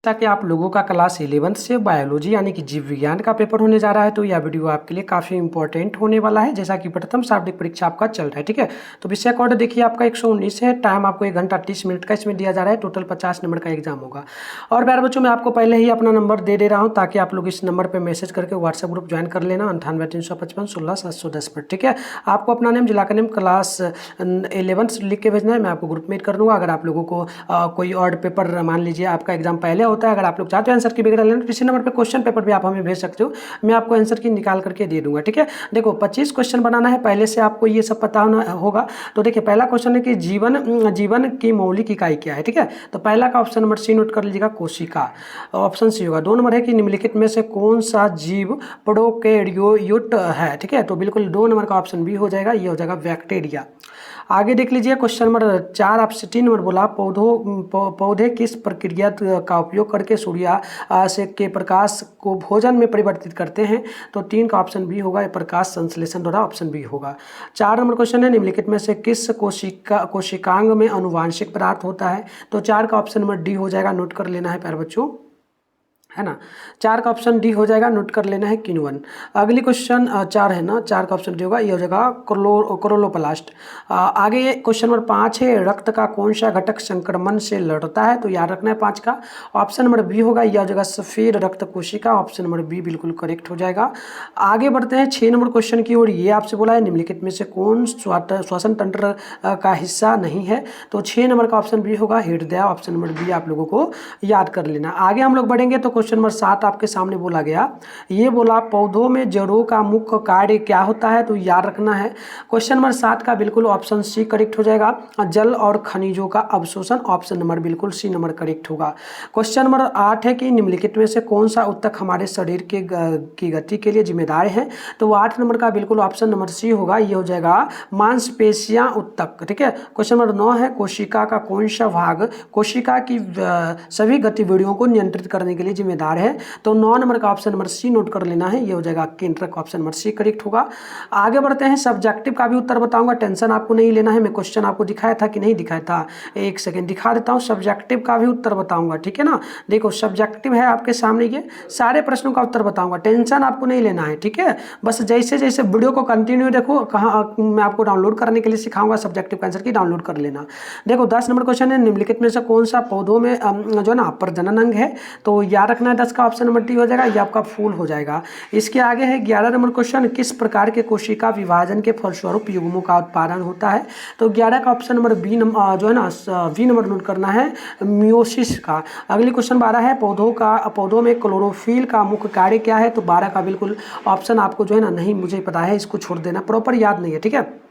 ताकि आप लोगों का क्लास 11th से बायोलॉजी यानी कि जीव विज्ञान का पेपर होने जा रहा है, तो यह वीडियो आपके लिए काफ़ी इंपॉर्टेंट होने वाला है। जैसा कि प्रथम शाब्दिक परीक्षा आपका चल रहा है, ठीक है। तो विषय कोड देखिए आपका 119 है, टाइम आपको 1 घंटा 30 मिनट का इसमें दिया जा रहा है। टोटल 50 नंबर का एग्जाम होगा। और प्यारे बच्चों, मैं आपको पहले ही अपना नंबर दे रहा हूँ ताकि आप लोग इस नंबर पर मैसेज करके व्हाट्सएप ग्रुप ज्वाइन कर लेना 98-355-16-710 पर, ठीक है। आपको अपना नेम, जिला का नेम, क्लास 11 लिख के भेजना है, मैं आपको ग्रुप में कर दूँगा। अगर आप लोगों को कोई और पेपर, मान लीजिए आपका एग्जाम पहले होता है, अगर आप लोग चाहते हो आंसर की बिगड़ लेना, तो इसी नंबर पे क्वेश्चन पेपर भी आप हमें भेज सकते हो, मैं आपको आंसर की निकाल करके दे दूंगा, ठीक है। देखो 25 क्वेश्चन बनाना है, पहले से आपको ये सब पता होगा। तो देखिए पहला क्वेश्चन है कि जीवन की मौलिक इकाई क्या है, ठीक है। तो पहला का ऑप्शन नंबर सी नोट कर लीजिएगा, कोशिका, ऑप्शन सी होगा। 2 नंबर है कि निम्नलिखित में से कौन सा जीव प्रोकैरियोट है, ठीक है। तो बिल्कुल 2 नंबर का ऑप्शन बी हो जाएगा, ये हो जाएगा बैक्टीरिया। आगे देख लीजिए क्वेश्चन नंबर 4, आपसे 3 नंबर बोला, पौधे किस प्रक्रिया का उपयोग करके सूर्य से के प्रकाश को भोजन में परिवर्तित करते हैं। तो 3 का ऑप्शन बी होगा, प्रकाश संश्लेषण द्वारा, ऑप्शन बी होगा। 4 नंबर क्वेश्चन है, निम्नलिखित में से किस कोशिकांग में आनुवांशिक पदार्थ होता है। तो 4 का ऑप्शन नंबर डी हो जाएगा, नोट कर लेना है प्यारे बच्चों, है ना। 4 का ऑप्शन डी हो जाएगा, नोट कर लेना है, किण्वन। अगली क्वेश्चन 4 है ना, 4 का ऑप्शन डी होगा, ये हो जाएगा क्लोरोप्लास्ट। आगे क्वेश्चन नंबर 5 है, रक्त का कौन सा घटक संक्रमण से लड़ता है। तो याद रखना है 5 का ऑप्शन नंबर बी होगा, यह हो जाएगा सफेद रक्त कोशिका, ऑप्शन नंबर बी बिल्कुल करेक्ट हो जाएगा। आगे बढ़ते हैं 6 नंबर क्वेश्चन की ओर। ये आपसे बोला है निम्नलिखित में से कौन श्वसन तंत्र का हिस्सा नहीं है। तो 6 नंबर का ऑप्शन बी होगा, हृदय, ऑप्शन नंबर बी आप लोगों को याद कर लेना। आगे हम लोग बढ़ेंगे तो क्वेश्चन नंबर 7 आपके सामने बोला गया, ये बोला पौधों में जड़ों का मुख्य कार्य क्या होता है। तो याद रखना है क्वेश्चन नंबर 7 का बिल्कुल ऑप्शन सी करेक्ट हो जाएगा, जल और खनिजों का अवशोषण, ऑप्शन नंबर बिल्कुल सी नंबर करेक्ट होगा। क्वेश्चन नंबर 8 है कि निम्नलिखित में से कौन सा ऊतक हमारे शरीर की गति के लिए जिम्मेदार है। तो 8 नंबर का बिल्कुल ऑप्शन नंबर सी होगा, ये हो जाएगा मांसपेशियां ऊतक, ठीक है। क्वेश्चन नंबर 9 है, कोशिका का कौन सा भाग कोशिका की सभी गतिविधियों को नियंत्रित करने के लिए जिम्मेदार है। तो 9 नंबर का ऑप्शन नंबर सी नोट कर लेना है, ये हो जाएगा केंद्रक, ऑप्शन नंबर सी करेक्ट होगा। आगे बढ़ते हैं, सब्जेक्टिव का भी उत्तर बताऊंगा, टेंशन आपको नहीं लेना है। मैं क्वेश्चन आपको दिखाया था कि नहीं दिखाया था, एक सेकंड दिखा देता हूं, सब्जेक्टिव का भी उत्तर बताऊंगा, ठीक है ना। देखो सब्जेक्टिव है आपके सामने, ये सारे प्रश्नों का उत्तर बताऊंगा, टेंशन आपको नहीं लेना है, ठीक है। बस जैसे जैसे वीडियो को कंटिन्यू देखो, कहाँ मैं आपको डाउनलोड करने के लिए सिखाऊंगा, सब्जेक्टिव आंसर की डाउनलोड कर लेना। देखो 10 नंबर क्वेश्चन है, निम्नलिखित में से कौन सा पौधों में जो ना प्रजनन अंग है। तो याद रखना है 10 का ऑप्शन नंबर डी हो जाएगा, ये आपका फूल हो जाएगा। इसके आगे है 11 नंबर क्वेश्चन, किस प्रकार के कोशिका विभाजन के फलस्वरूप युग्मों का उत्पादन होता है। तो 11 का ऑप्शन नंबर बी जो है ना, बी नंबर नोट करना है, मियोसिस का। अगली क्वेश्चन 12 है, पौधों में क्लोरोफिल का मुख्य कार्य क्या है। तो 12 का बिल्कुल ऑप्शन आपको जो है ना, नहीं मुझे पता है, इसको छोड़ देना, प्रॉपर याद नहीं है, ठीक है।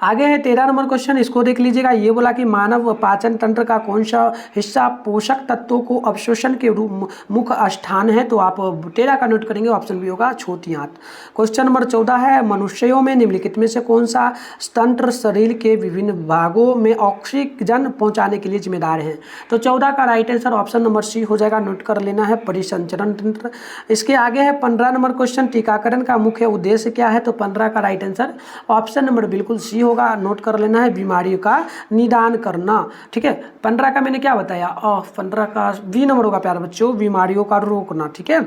आगे है 13 नंबर क्वेश्चन, इसको देख लीजिएगा, ये बोला कि मानव पाचन तंत्र का कौन सा हिस्सा पोषक तत्वों को अवशोषण के रूप मुख्य स्थान है। तो आप 13 का नोट करेंगे, ऑप्शन बी होगा छोटी आंत। क्वेश्चन नंबर 14 है, मनुष्यों में निम्नलिखित में से कौन सा तंत्र शरीर के विभिन्न भागों में ऑक्सीजन पहुंचाने के लिए जिम्मेदार है। तो 14 का right answer option number C हो जाएगा, नोट कर लेना है, परिसंचरण तंत्र। इसके आगे है 15 नंबर क्वेश्चन, टीकाकरण का मुख्य उद्देश्य क्या है। तो 15 का राइट आंसर ऑप्शन नंबर बिल्कुल सी होगा, नोट कर लेना है, बीमारियों का निदान करना, ठीक है। 15 का मैंने क्या बताया, 15 का बी नंबर होगा प्यारे बच्चों, बीमारियों का रोकना, ठीक है।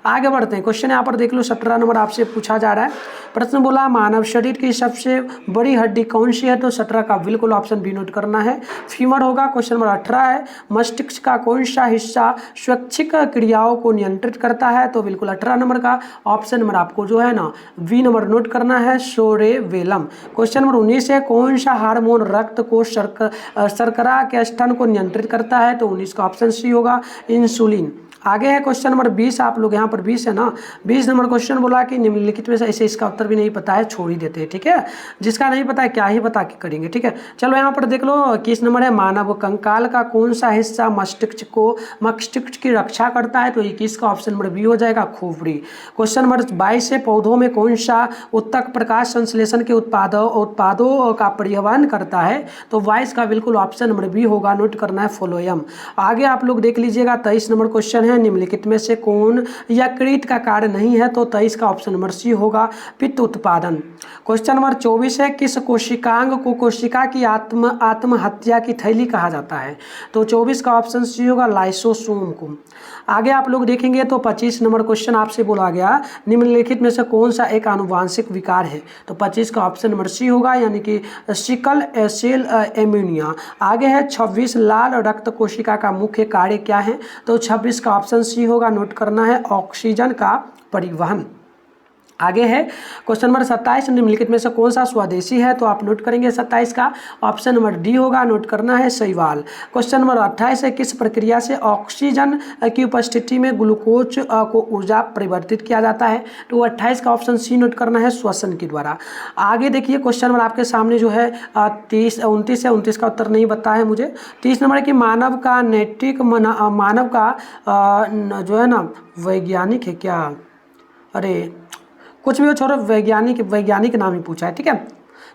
आगे बढ़ते हैं, क्वेश्चन यहाँ पर देख लो, 17 नंबर आपसे पूछा जा रहा है। प्रश्न बोला मानव शरीर की सबसे बड़ी हड्डी कौन सी है। तो 17 का बिल्कुल ऑप्शन बी नोट करना है, फीमर होगा। क्वेश्चन नंबर 18 है, मस्तिष्क का कौन सा हिस्सा स्वैच्छिक क्रियाओं को नियंत्रित करता है। तो बिल्कुल 18 नंबर का ऑप्शन नंबर आपको जो है ना, बी नंबर नोट करना है, सोरेवेलम। क्वेश्चन नंबर 19 है, कौन सा हार्मोन रक्त को शर्करा के स्तर को नियंत्रित करता है। तो 19 का ऑप्शन सी होगा, इंसुलिन। आगे है क्वेश्चन नंबर 20, आप लोग यहाँ पर 20 है ना, 20 नंबर क्वेश्चन बोला कि निम्नलिखित में से ऐसे, इसका उत्तर भी नहीं पता है, छोड़ ही देते हैं, ठीक है। जिसका नहीं पता है क्या ही बता के करेंगे, ठीक है। चलो यहाँ पर देख लो, 21 नंबर है, मानव कंकाल का कौन सा हिस्सा मस्तिष्क की रक्षा करता है। तो 21 का ऑप्शन नंबर बी हो जाएगा, खोपड़ी। क्वेश्चन नंबर 22 है, पौधों में कौन सा ऊतक प्रकाश संश्लेषण के उत्पादों का परिवहन करता है। तो 22 का बिल्कुल ऑप्शन नंबर बी होगा, नोट करना है, फ्लोएम। आगे आप लोग देख लीजिएगा, 23 नंबर क्वेश्चन हैं निम्नलिखित में से कौन यकृत का कार्य नहीं है, तो 23 का ऑप्शन नंबर सी होगा पित्त उत्पादन। क्वेश्चन नंबर 24 है किस कोशिकांग को कोशिका की आत्महत्या की थैली कहा जाता है, तो 24 का ऑप्शन सी होगा लाइसोसोम को। आगे आप लोग देखेंगे तो 25 नंबर क्वेश्चन आपसे बोला गया निम्नलिखित में से कौन सा एक आनुवांशिक विकार है, तो 25 का ऑप्शन नंबर सी होगा यानी कि सिकल सेल एनीमिया। आगे है 26 लाल रक्त कोशिका का मुख्य कार्य क्या है, तो 26 का ऑप्शन सी होगा, नोट करना है ऑक्सीजन का परिवहन। आगे है क्वेश्चन नंबर 27 निम्नलिखित में से कौन सा स्वदेशी है, तो आप नोट करेंगे 27 का ऑप्शन नंबर डी होगा, नोट करना है शैवाल। क्वेश्चन नंबर 28 है किस प्रक्रिया से ऑक्सीजन की उपस्थिति में ग्लूकोज को ऊर्जा परिवर्तित किया जाता है, तो 28 का ऑप्शन सी नोट करना है श्वसन के द्वारा। आगे देखिए क्वेश्चन नंबर आपके सामने जो है 29 है, 29 का उत्तर नहीं पता है मुझे। 30 नंबर की मानव का नैतिक मानव का जो है ना वैज्ञानिक है क्या, अरे कुछ भी हो छोड़ो, वैज्ञानिक नाम ही पूछा है, ठीक है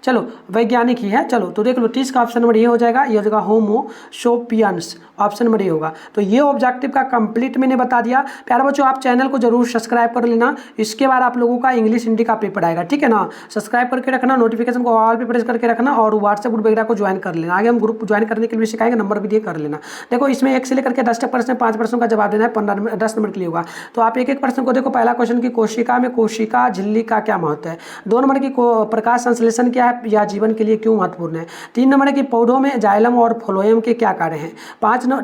चलो वैज्ञानिक ही है। चलो तो देख लो 30 का ऑप्शन नंबर ये हो जाएगा, ये हो जाएगा होमो शोपियंस, ऑप्शन नंबर ये होगा। तो ये ऑब्जेक्टिव का कंप्लीट मैंने बता दिया। प्यारे बच्चों आप चैनल को जरूर सब्सक्राइब कर लेना, इसके बाद आप लोगों का इंग्लिश हिंदी का पेपर आएगा, ठीक है ना। सब्सक्राइब करके रखना, नोटिफिकेशन को ऑल पे प्रेस करके रखना और व्हाट्सएप ग्रुप वगैरह को ज्वाइन कर लेना। आगे हम ग्रुप ज्वाइन करने के लिए सिखाएंगे, नंबर भी दिए कर लेना। देखो इसमें 1 से लेकर के 10 तक प्रश्न 5 प्रश्नों का जवाब देना है, 10 नंबर के लिए होगा। तो आप एक प्रश्न को देखो। पहला क्वेश्चन की कोशिका में कोशिका झिल्ली का क्या महत्व है। 2 नंबर की प्रकाश संश्लेषण क्या है या जीवन के लिए क्यों महत्वपूर्ण है। 3 नंबर की पौधों में जाइलम और फ्लोएम के क्या कार्य हैं।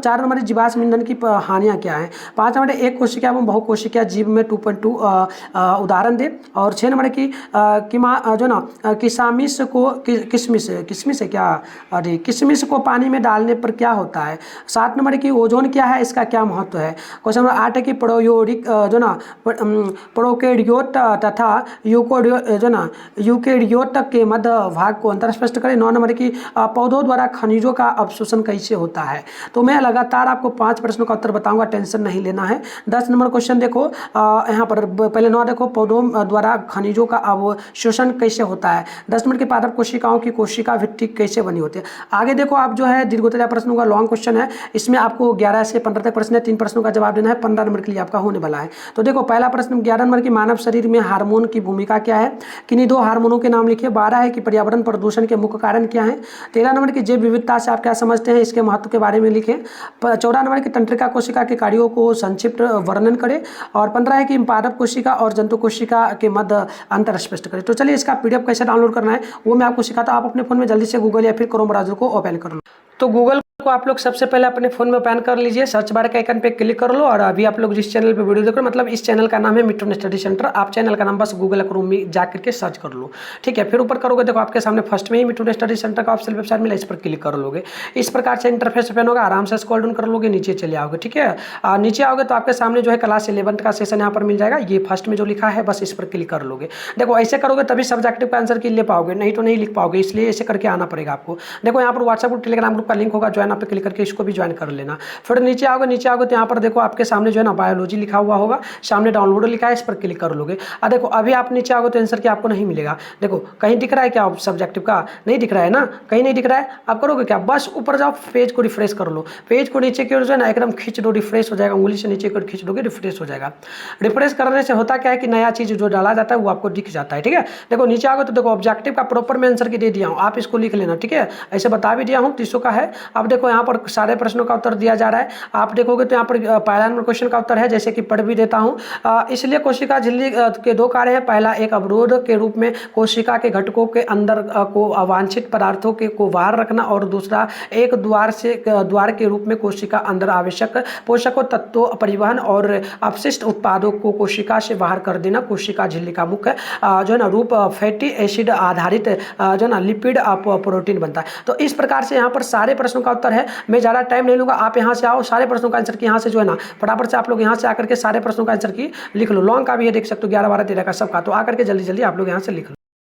4 नंबर जीवाश्म ईंधन की हानियां क्या हैं। 5 नंबर एक कोशिका एवं बहुकोशिकीय जीव में 2.2 उदाहरण दे। और 6 नंबर की जो ना किशमिश है क्या, अरे किशमिश को पानी में डालने पर क्या होता है। 7 नंबर की ओजोन क्या है, इसका क्या महत्व है। क्वेश्चन नंबर 8 है कि प्रोकैरियोट तथा यूकैरियोट के मध्य भाग को अंतर स्पष्ट करें। 9 नंबर की पौधों द्वारा खनिजों का अवशोषण कैसे होता है। तो मैं लगातार आपको 5 प्रश्नों का उत्तर बताऊंगा, टेंशन नहीं लेना है। 10 नंबर क्वेश्चन देखो, यहाँ पर पहले 9 देखो पौधों द्वारा खनिजों का अवशोषण कैसे होता है। 10 नंबर की पादप कोशिकाओं की कोशिका भित्ति कैसे बनी होती है। आगे देखो आप जो है दीर्घोत्तरीय प्रश्नों का लॉन्ग क्वेश्चन है, इसमें आपको 11 से 15 तक प्रश्न है, 3 प्रश्नों का जवाब देना है, 15 नंबर के लिए आपका होने वाला है। तो देखो पहला प्रश्न 11 नंबर की मानव शरीर में हार्मोन की भूमिका क्या है, किन्हीं 2 हार्मोनों के नाम लिखिए। 12 है कि पर्यावरण प्रदूषण के मुख्य कारण क्या है। 13 नंबर की जैव विविधता से आप क्या समझते हैं, इसके महत्व के बारे में लिखें। 14 नंबर की तंत्रिका कोशिका के कार्यों को संक्षिप्त वर्णन करें। और 15 है कि पादप कोशिका और जंतु कोशिका के मध्य अंतर स्पष्ट करें। तो चलिए इसका PDF कैसे डाउनलोड करना है वो मैं आपको सिखाता हूं। आप अपने फोन में जल्दी से गूगल या फिर क्रोम ब्राउजर को ओपन कर लो। तो गूगल को आप लोग सबसे पहले अपने फोन में ओपन कर लीजिए, सर्च बार के आइकन पे क्लिक कर लो। और अभी आप लोग जिस चैनल पे वीडियो देख रहे हो, मतलब इस चैनल का नाम है मिट्टू स्टडी सेंटर, आप चैनल का नाम बस गूगल क्रोम में जाकर के सर्च कर लो, ठीक है। फिर ऊपर करोगे देखो आपके सामने फर्स्ट में ही मिट्टू स्टडी सेंटर का ऑफिशियल वेबसाइट मिला, इस पर क्लिक कर लोगे। इस प्रकार से इंटरफेस ओपन होगा, आराम से स्क्रॉल डाउन कर लोगे, नीचे चले आओगे, ठीक है। नीचे आओगे तो आपके सामने जो है क्लास 11 का सेशन यहाँ पर मिल जाएगा, ये फर्स्ट में जो लिखा है बस इस पर क्लिक कर लोगे। देखो ऐसे करोगे तभी सब्जेक्टिव का आंसर की ले पाओगे, नहीं तो नहीं लिख पाओगे, इसलिए ऐसे करके आना पड़ेगा आपको। देखो यहाँ पर व्हाट्सएप और टेलीग्राम ग्रुप का लिंक होगा, ज्वाइन आप पे क्लिक करके इसको ज्वाइन कर लेना। फिर नीचे आओगे तो यहाँ पर देखो आपके सामने जो है ना बायोलॉजी लिखा हुआ होगा, सामने डाउनलोड लिखा है, इस पर क्लिक कर लोगे। देखो अभी आप नीचे आओगे तो आंसर की आपको नहीं मिलेगा। देखो कहीं दिख रहा है क्या सब्जेक्टिव का, नहीं दिख रहा है ना, कहीं नहीं दिख रहा है। आप करोगे क्या, बस ऊपर जाओ, पेज को रिफ्रेश कर लो, पेज को नीचे की ओर जो है ना एकदम खींच दो, रिफ्रेश हो जाएगा, उंगली से नीचे की ओर खींच दोगे, रिफ्रेश हो जाएगा। रिफ्रेश करने से होता क्या है कि नया चीज जो डाला जाता है वो आपको दिख जाता है, ठीक है। देखो नीचे आओगे तो देखो ऑब्जेक्टिव का प्रॉपर मैं आंसर की दे दिया हूँ, आप इसको लिख लेना, ठीक है। ऐसे बता भी दिया हूँ 300 का है। अब देखो यहाँ पर सारे प्रश्नों का उत्तर दिया जा रहा है। आप देखोगे तो यहाँ पर पहला नंबर क्वेश्चन का उत्तर है, जैसे कि पढ़ भी देता हूँ। इसलिए कोशिका झिल्ली के 2 कार्य हैं। पहला एक अवरोध के रूप में कोशिका के घटकों के अंदर को अवांछित पदार्थों के को बाहर रखना, और दूसरा एक द्वार के रूप में कोशिका अंदर आवश्यक पोषकों तत्वों परिवहन और अपशिष्ट उत्पादों को कोशिका से बाहर कर देना। कोशिका झिल्ली का मुख्य जो है ना रूप फैटी एसिड आधारित जो है ना लिपिड प्रोटीन बनता है। तो इस प्रकार से यहाँ पर सारे प्रश्नों का उत्तर है। मैं ज़्यादा टाइम नहीं लूँगा, आप यहाँ से आओ, सारे प्रश्नों का आंसर की यहाँ से जो है ना फटाफट से आप लोग यहाँ से आकर के सारे प्रश्नों का आंसर की लिख लो। लॉन्ग का भी है, देख सकते हो 11-12 13 का सबका, तो आकर के जल्दी जल्दी आप लोग यहाँ से लिख लो।